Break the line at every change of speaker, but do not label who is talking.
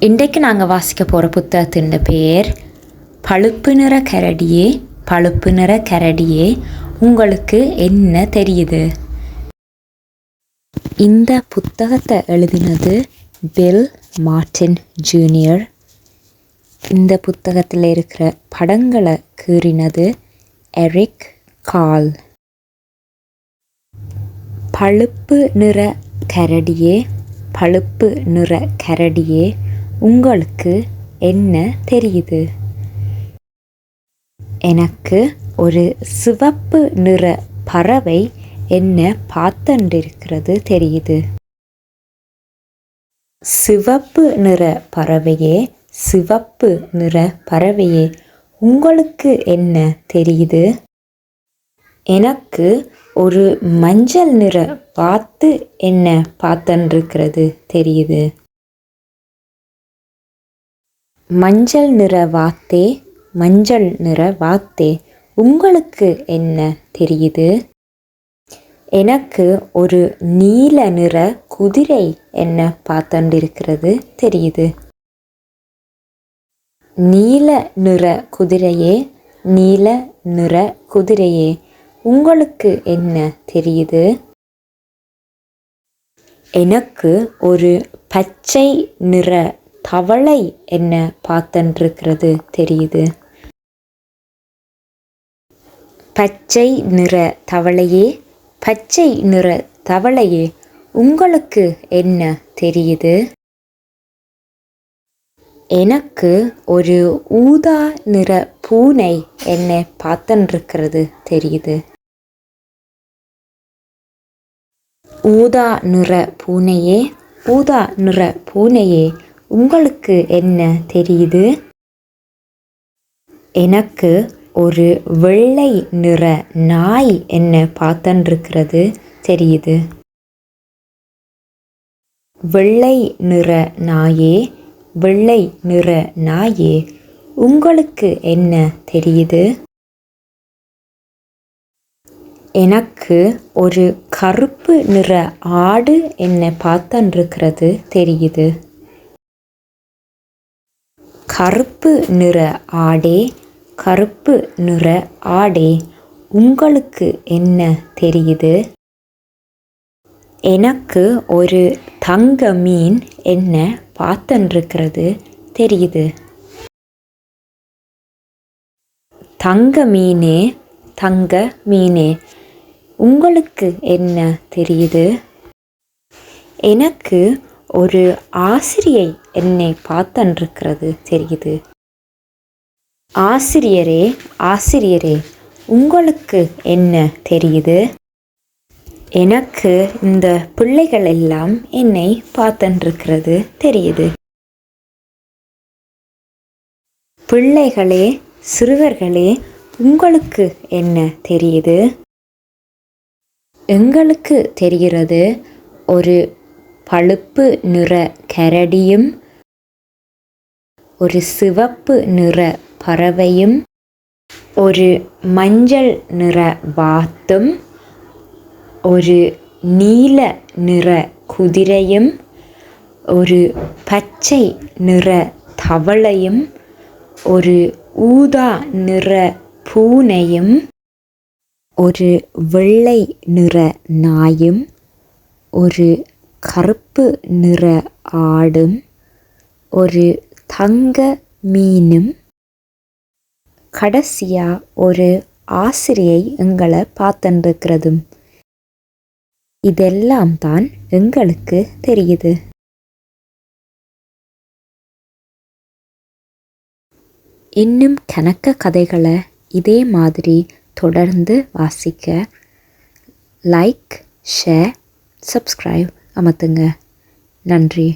இன்றைக்கு நாங்கள் வாசிக்க போகிற புத்தகத்தின் பேர் பழுப்பு நிற கரடியே பழுப்பு நிற கரடியே உங்களுக்கு என்ன தெரியுது. இந்த புத்தகத்தை எழுதினது பில் மார்டின் ஜூனியர். இந்த புத்தகத்தில் இருக்கிற படங்களை கீறினது எரிக் கால். பழுப்பு நிற கரடியே பழுப்பு நிற கரடியே உங்களுக்கு என்ன தெரியுது. எனக்கு ஒரு சிவப்பு நிற பறவை என்ன பார்த்துண்டிருக்கிறது தெரியுது. சிவப்பு நிற பறவையே சிவப்பு நிற பறவையே உங்களுக்கு என்ன தெரியுது. எனக்கு ஒரு மஞ்சள் நிற வாத்து என்ன பார்த்துண்டிருக்கிறது தெரியுது. மஞ்சள் நிற வாத்தே மஞ்சள் நிற வாத்தே உங்களுக்கு என்ன தெரியுது. எனக்கு ஒரு நீல நிற குதிரை என்ன பார்த்துண்டிருக்கிறது தெரியுது. நீல நிற குதிரையே நீல நிற குதிரையே உங்களுக்கு என்ன தெரியுது. எனக்கு ஒரு பச்சை நிற தவளை என்ன பார்த்துண்டிருக்கிறது தெரியுது. பச்சை நிற தவளையே பச்சை நிற தவளையே உங்களுக்கு என்ன தெரியுது. எனக்கு ஒரு ஊதா நிற பூனை என்ன பார்த்துண்டிருக்கிறது தெரியுது. ஊதா நிற பூனையே ஊதா நிற பூனையே உங்களுக்கு என்ன தெரியுது. எனக்கு ஒரு வெள்ளை நிற நாய் என்ன பார்த்துண்டிருக்கிறது தெரியுது. வெள்ளை நிற நாயே வெள்ளை நிற நாயே உங்களுக்கு என்ன தெரியுது. எனக்கு ஒரு கருப்பு நிற ஆடு என்ன பார்த்துண்டிருக்கிறது தெரியுது. கருப்பு நிற ஆடே கருப்பு நிற ஆடே உங்களுக்கு என்ன தெரியுது. எனக்கு ஒரு தங்க மீன் என்ன பார்த்துண்டிருக்கிறது தெரியுது. தங்க மீனே தங்க மீனே உங்களுக்கு என்ன தெரியுது. எனக்கு ஒரு ஆசிரியை என்னை பார்த்துண்டிருக்கிறது தெரியுது. ஆசிரியரே ஆசிரியரே உங்களுக்கு என்ன தெரியுது. எனக்கு இந்த பிள்ளைகள் எல்லாம் என்னை பார்த்துண்டிருக்கிறது தெரியுது. பிள்ளைகளே சிறுவர்களே உங்களுக்கு என்ன தெரியுது. எங்களுக்கு தெரிகிறது ஒரு பழுப்பு நிற கரடியும் ஒரு சிவப்பு நிற பறவையும் ஒரு மஞ்சள் நிற வாத்தும் ஒரு நீல நிற குதிரையும் ஒரு பச்சை நிற தவளையும் ஒரு ஊதா நிற பூனையும் ஒரு வெள்ளை நிற நாயும் ஒரு கருப்பு நிற ஆடும் ஒரு தங்க மீனும் கடைசியா ஒரு ஆசிரியை எங்களை பார்த்துண்டிருக்கிறதும் இதெல்லாம் தான் எங்களுக்கு தெரியுது. இன்னும் கணக்க கதைகளை இதே மாதிரி தொடர்ந்து வாசிக்க லைக் ஷேர் சப்ஸ்கிரைப் அமர்த்துங்க. நன்றி.